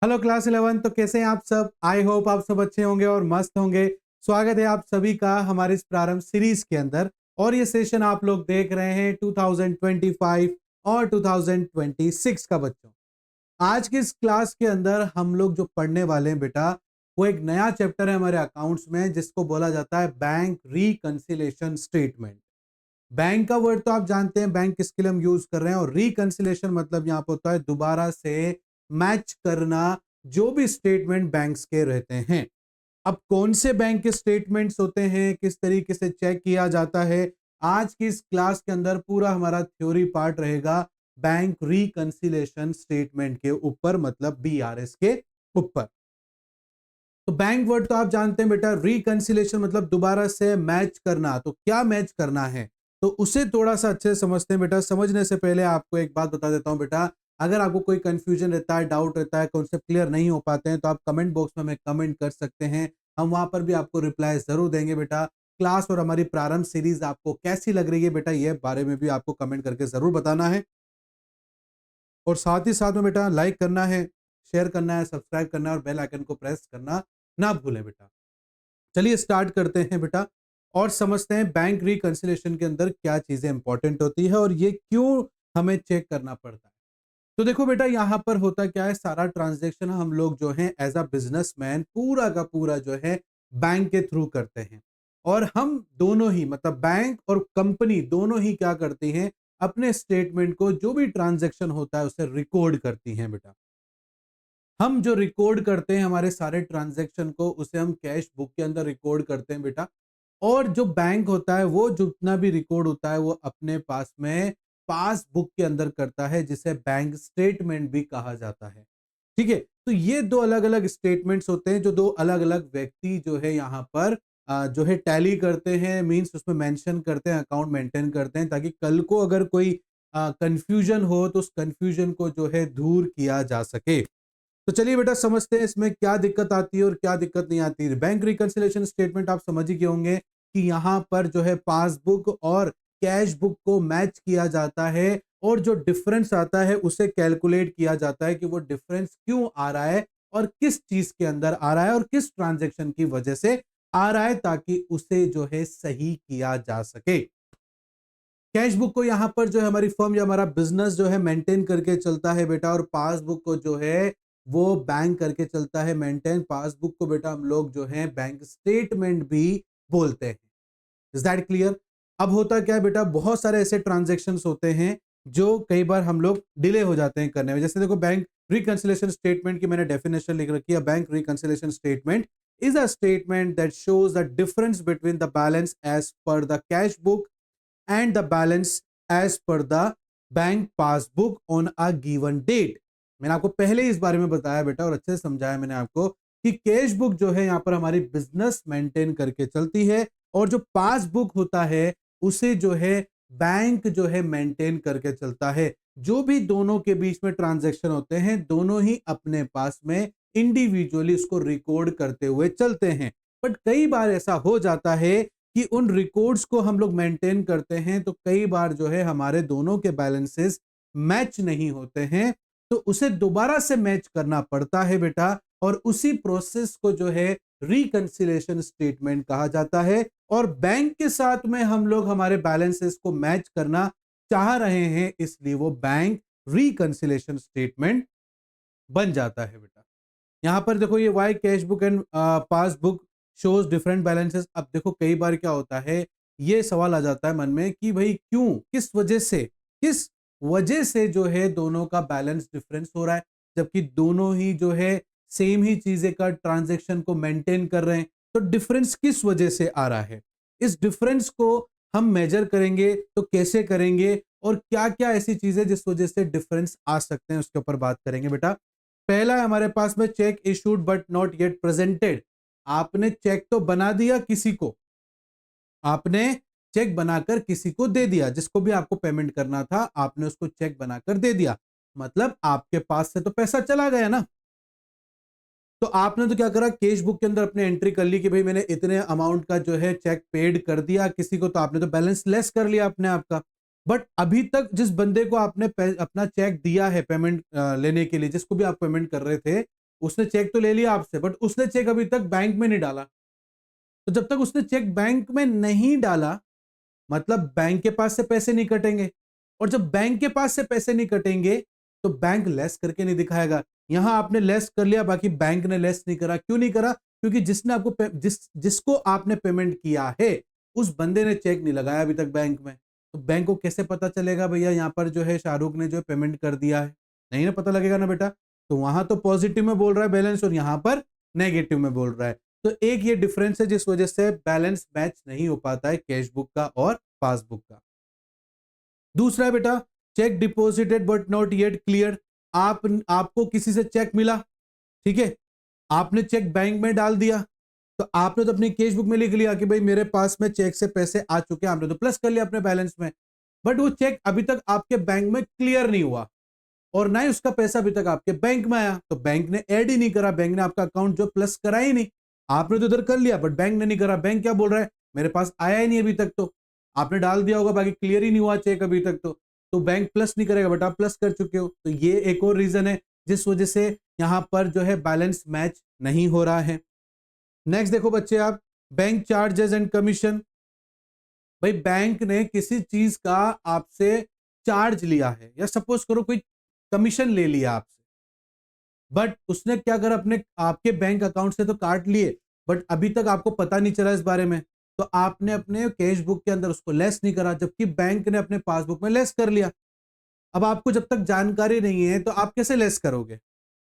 Hello class 11। तो कैसे हैं आप सब? आई होप आप सब अच्छे होंगे और मस्त होंगे। स्वागत है आप सभी का हमारे इस प्रारंभ सीरीज के अंदर। और ये सेशन आप लोग देख रहे हैं 2025 और 2026 का बच्चों। आज की इस क्लास के अंदर हम लोग जो पढ़ने वाले हैं बेटा, वो एक नया चैप्टर है हमारे अकाउंट्स में जिसको बोला जाता है बैंक रिकंसिलेशन स्टेटमेंट। बैंक का वर्ड तो आप जानते हैं, बैंक किसके लिए हम यूज कर रहे हैं, और रिकंसिलेशन मतलब यहाँ पर होता है दोबारा से मैच करना जो भी स्टेटमेंट बैंक्स के रहते हैं। अब कौन से बैंक के स्टेटमेंट्स होते हैं, किस तरीके से चेक किया जाता है, आज की इस क्लास के अंदर पूरा हमारा थ्योरी पार्ट रहेगा बैंक रिकंसिलेशन स्टेटमेंट के ऊपर, मतलब बीआरएस के ऊपर। तो बैंक वर्ड तो आप जानते हैं बेटा, रिकंसिलेशन मतलब दोबारा से मैच करना। तो क्या मैच करना है, तो उसे थोड़ा सा अच्छे से समझते हैं बेटा। समझने से पहले आपको एक बात बता देता हूं बेटा, अगर आपको कोई कंफ्यूजन रहता है, डाउट रहता है, कॉन्सेप्ट क्लियर नहीं हो पाते हैं, तो आप कमेंट बॉक्स में हमें कमेंट कर सकते हैं। हम वहां पर भी आपको रिप्लाई जरूर देंगे बेटा। क्लास और हमारी प्रारंभ सीरीज आपको कैसी लग रही है बेटा, ये बारे में भी आपको कमेंट करके जरूर बताना है। और साथ ही साथ में बेटा लाइक करना है, शेयर करना है, सब्सक्राइब करना है और बेल आइकन को प्रेस करना ना भूलें बेटा। चलिए स्टार्ट करते हैं बेटा और समझते हैं बैंक रिकंसिलेशन के अंदर क्या चीजें इंपॉर्टेंट होती है और ये क्यों हमें चेक करना पड़ता है। तो देखो बेटा, यहां पर होता क्या है, सारा ट्रांजैक्शन हम लोग जो है एज अ बिजनेसमैन पूरा का पूरा जो है बैंक के थ्रू करते हैं। और हम दोनों ही, मतलब बैंक और कंपनी दोनों ही क्या करती हैं, अपने स्टेटमेंट को जो भी ट्रांजैक्शन होता है उसे रिकॉर्ड करती हैं बेटा। हम जो रिकॉर्ड करते हैं हमारे सारे ट्रांजैक्शन को, उसे हम कैश बुक के अंदर रिकॉर्ड करते हैं बेटा। और जो बैंक होता है वो जितना भी रिकॉर्ड होता है वो अपने पास में पासबुक के अंदर करता है, जिसे बैंक स्टेटमेंट भी कहा जाता है। ठीक है, तो ये दो अलग अलग स्टेटमेंट्स होते हैं जो दो अलग अलग व्यक्ति जो है यहाँ पर जो है टैली करते हैं, मींस उसमें मेंशन करते हैं, अकाउंट मेंटेन करते हैं, ताकि कल को अगर कोई कंफ्यूजन हो तो उस कंफ्यूजन को जो है दूर किया जा सके। तो चलिए बेटा समझते हैं इसमें क्या दिक्कत आती है और क्या दिक्कत नहीं आती है। बैंक रिकंसिलेशन स्टेटमेंट आप समझ ही गए होंगे कि यहाँ पर जो है पासबुक और कैश बुक को मैच किया जाता है और जो डिफरेंस आता है उसे कैलकुलेट किया जाता है कि वो डिफरेंस क्यों आ रहा है और किस चीज के अंदर आ रहा है और किस ट्रांजैक्शन की वजह से आ रहा है, ताकि उसे जो है सही किया जा सके। कैश बुक को यहाँ पर जो है हमारी फर्म या हमारा बिजनेस जो है मेंटेन करके चलता है बेटा, और पासबुक को जो है वो बैंक करके चलता है मेंटेन। पासबुक को बेटा हम लोग जो है बैंक स्टेटमेंट भी बोलते हैं। Is that clear? अब होता क्या है बेटा, बहुत सारे ऐसे ट्रांजेक्शन्स होते हैं जो कई बार हम लोग डिले हो जाते हैं करने में। जैसे देखो, बैंक रिकंसिलेशन स्टेटमेंट की मैंने डेफिनेशन लिख रखी है। Bank reconciliation statement is a statement that shows the difference between the balance as per the cash book and the balance as per the bank passbook on a given date। मैंने आपको पहले इस बारे में बताया बेटा और अच्छे से समझाया मैंने आपको कि कैश बुक जो है यहाँ पर हमारी बिजनेस मेंटेन करके चलती है, और जो पासबुक होता है उसे जो है बैंक जो है मेंटेन करके चलता है। जो भी दोनों के बीच में ट्रांजैक्शन होते हैं, दोनों ही अपने पास में इंडिविजुअली उसको रिकॉर्ड करते हुए चलते हैं। बट कई बार ऐसा हो जाता है कि उन रिकॉर्ड्स को हम लोग मेंटेन करते हैं, तो कई बार जो है हमारे दोनों के बैलेंसेस मैच नहीं होते हैं, तो उसे दोबारा से मैच करना पड़ता है बेटा। और उसी प्रोसेस को जो है रिकंसिलेशन स्टेटमेंट कहा जाता है। और बैंक के साथ में हम लोग हमारे बैलेंसेस को मैच करना चाह रहे हैं, इसलिए वो बैंक रिकंसिलेशन स्टेटमेंट बन जाता है बेटा। यहां पर देखो, ये why cash book and passbook shows different balances. अब देखो कई बार क्या होता है, ये सवाल आ जाता है मन में कि भाई क्यों, किस वजह से जो है दोनों का बैलेंस डिफरेंस हो रहा है, जबकि दोनों ही जो है सेम ही चीजें का ट्रांजैक्शन को मेंटेन कर रहे हैं। तो डिफरेंस किस वजह से आ रहा है, इस डिफरेंस को हम मेजर करेंगे तो कैसे करेंगे, और क्या क्या ऐसी चीजें जिस वजह से डिफरेंस आ सकते हैं उसके ऊपर बात करेंगे बेटा। पहला है हमारे पास में check issued but not yet presented. आपने चेक तो बना दिया किसी को, आपने चेक बनाकर किसी को दे दिया, जिसको भी आपको पेमेंट करना था आपने उसको चेक बनाकर दे दिया, मतलब आपके पास से तो पैसा चला गया ना। तो आपने तो क्या करा, कैश बुक के अंदर अपने एंट्री कर ली कि भाई मैंने इतने अमाउंट का जो है चेक पेड कर दिया किसी को, तो आपने तो बैलेंस लेस कर लिया अपने आप का। बट अभी तक जिस बंदे को आपने अपना चेक दिया है पेमेंट लेने के लिए, जिसको भी आप पेमेंट कर रहे थे, उसने चेक तो ले लिया आपसे, बट उसने चेक अभी तक बैंक में नहीं डाला। तो जब तक उसने चेक बैंक में नहीं डाला, मतलब बैंक के पास से पैसे नहीं कटेंगे, और जब बैंक के पास से पैसे नहीं कटेंगे तो बैंक लेस करके नहीं दिखाएगा। यहां आपने लेस कर लिया, बाकी बैंक ने लेस नहीं करा। क्यों नहीं करा? क्योंकि जिसने आपको जिसको आपने पेमेंट किया है उस बंदे ने चेक नहीं लगाया अभी तक बैंक में। तो बैंक को कैसे पता चलेगा भैया यहाँ पर जो है शाहरुख ने जो पेमेंट कर दिया है? नहीं ना पता लगेगा ना बेटा। तो वहां तो पॉजिटिव में बोल रहा है बैलेंस और यहां पर नेगेटिव में बोल रहा है। तो एक ये डिफरेंस है जिस वजह से बैलेंस मैच नहीं हो पाता है कैश बुक का और पासबुक का। दूसरा है बेटा check deposited but not yet clear. आपको किसी से चेक मिला, ठीक है, आपने चेक बैंक में डाल दिया, तो आपने तो अपनी कैश बुक में लिख लिया कि भाई मेरे पास में चेक से पैसे आ चुके हैं, आपने तो प्लस कर लिया अपने बैलेंस में। बट वो चेक अभी तक आपके बैंक में क्लियर नहीं हुआ और ना ही उसका पैसा अभी तक आपके बैंक में आया, तो बैंक ने ऐड ही नहीं करा, बैंक ने आपका अकाउंट जो प्लस करा ही नहीं। आपने तो इधर कर लिया बट बैंक ने नहीं करा। बैंक क्या बोल रहा है? मेरे पास आया ही नहीं अभी तक, तो आपने डाल दिया होगा बाकी क्लियर ही नहीं हुआ चेक अभी तक, तो बैंक प्लस नहीं करेगा, बट आप प्लस कर चुके हो। तो ये एक और रीजन है जिस वजह से यहां पर जो है बैलेंस मैच नहीं हो रहा है। नेक्स्ट देखो बच्चे आप, बैंक चार्जेस एंड कमीशन। भाई बैंक ने किसी चीज का आपसे चार्ज लिया है, या सपोज करो कोई कमीशन ले लिया आपसे, बट उसने क्या करा, अपने आपके बैंक अकाउंट से तो काट लिए, बट अभी तक आपको पता नहीं चला इस बारे में। तो आपने अपने कैश बुक के अंदर उसको लेस नहीं करा, जबकि बैंक ने अपने पासबुक में लेस कर लिया। अब आपको जब तक जानकारी नहीं है तो आप कैसे लेस करोगे?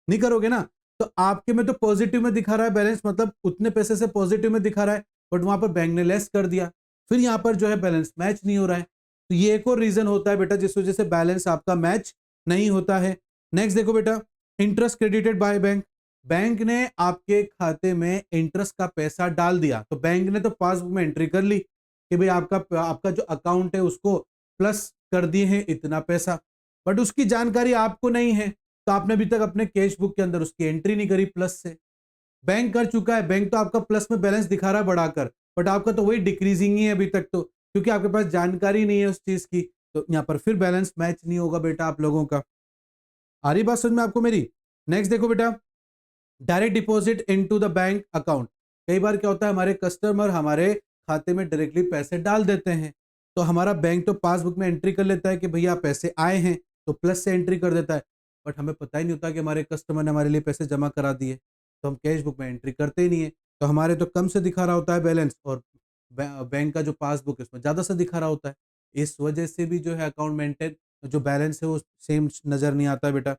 नहीं करोगे ना। तो आपके में तो पॉजिटिव में दिखा रहा है बैलेंस, मतलब उतने पैसे से पॉजिटिव में दिखा रहा है, बट वहां पर बैंक ने लेस कर दिया, फिर यहां पर जो है बैलेंस मैच नहीं हो रहा है। तो ये एक और रीजन होता है बेटा जिस वजह से बैलेंस आपका मैच नहीं होता है। नेक्स्ट देखो बेटा, interest credited by bank. Bank ने आपके खाते में इंटरेस्ट का पैसा डाल दिया, तो बैंक ने तो पासबुक में एंट्री कर ली कि भाई आपका आपका जो अकाउंट है उसको प्लस कर दिए हैं इतना पैसा, बट उसकी जानकारी आपको नहीं है, तो आपने अभी तक अपने कैश बुक के अंदर उसकी एंट्री नहीं करी प्लस से। बैंक कर चुका है, बैंक तो आपका प्लस में बैलेंस दिखा रहा है बढ़ाकर, बट आपका तो वही डिक्रीजिंग ही है अभी तक, तो क्योंकि आपके पास जानकारी नहीं है उस चीज की, तो यहाँ पर फिर बैलेंस मैच नहीं होगा बेटा आप लोगों का। आ रही बात समझ में आपको मेरी? नेक्स्ट देखो बेटा, direct deposit into the bank account. कई बार क्या होता है, हमारे कस्टमर हमारे खाते में डायरेक्टली पैसे डाल देते हैं, तो हमारा बैंक तो पासबुक में एंट्री कर लेता है कि भैया पैसे आए हैं, तो प्लस से एंट्री कर देता है, बट हमें पता ही नहीं होता कि हमारे कस्टमर ने हमारे लिए पैसे जमा करा दिए, तो हम कैश बुक में एंट्री करते ही नहीं है, तो हमारे तो कम से दिखा रहा होता है बैलेंस, और बैंक का जो पासबुक है उसमें ज़्यादा से दिखा रहा होता है। इस वजह से भी जो है अकाउंट मेंटेन जो बैलेंस है वो सेम नज़र नहीं आता है बेटा।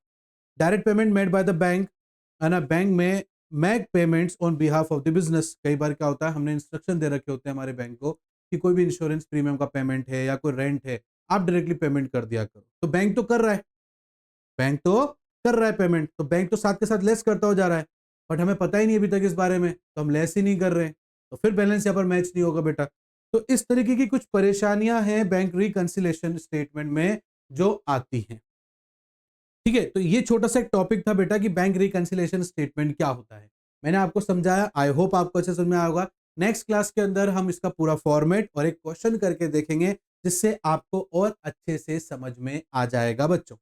Direct payment made by the bank, है ना, बैंक में make payments on behalf of the business. कई बार क्या होता है, हमने इंस्ट्रक्शन दे रखे होते हैं हमारे बैंक को कि कोई भी इंश्योरेंस प्रीमियम का पेमेंट है या कोई रेंट है, आप डायरेक्टली पेमेंट कर दिया करो, तो बैंक तो कर रहा है, बैंक तो कर रहा है पेमेंट, तो बैंक तो साथ के साथ लेस करता हो जा रहा है, बट हमें पता ही नहीं अभी तक इस बारे में, तो हम लेस ही नहीं कर रहे हैं, तो फिर बैलेंस यहाँ पर मैच नहीं होगा बेटा। तो इस तरीके की कुछ परेशानियां हैं बैंक रिकंसिलेशन स्टेटमेंट में जो आती हैं। ठीक है, तो ये छोटा सा एक टॉपिक था बेटा कि बैंक रिकंसिलेशन स्टेटमेंट क्या होता है। मैंने आपको समझाया, आई होप आपको अच्छे समझ में आया होगा। नेक्स्ट क्लास के अंदर हम इसका पूरा फॉर्मेट और एक क्वेश्चन करके देखेंगे जिससे आपको और अच्छे से समझ में आ जाएगा बच्चों।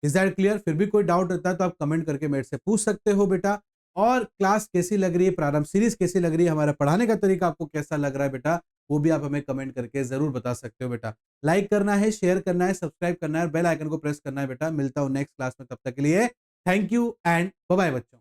Is that clear? फिर भी कोई डाउट रहता है तो आप कमेंट करके मेरे से पूछ सकते हो बेटा। और क्लास कैसी लग रही है, प्रारंभ सीरीज कैसी लग रही है, हमारा पढ़ाने का तरीका आपको कैसा लग रहा है बेटा, वो भी आप हमें कमेंट करके जरूर बता सकते हो बेटा। लाइक करना है, शेयर करना है, सब्सक्राइब करना है और बेल आइकन को प्रेस करना है बेटा। मिलता हूं नेक्स्ट क्लास में, तब तक के लिए thank you and bye bye बच्चों।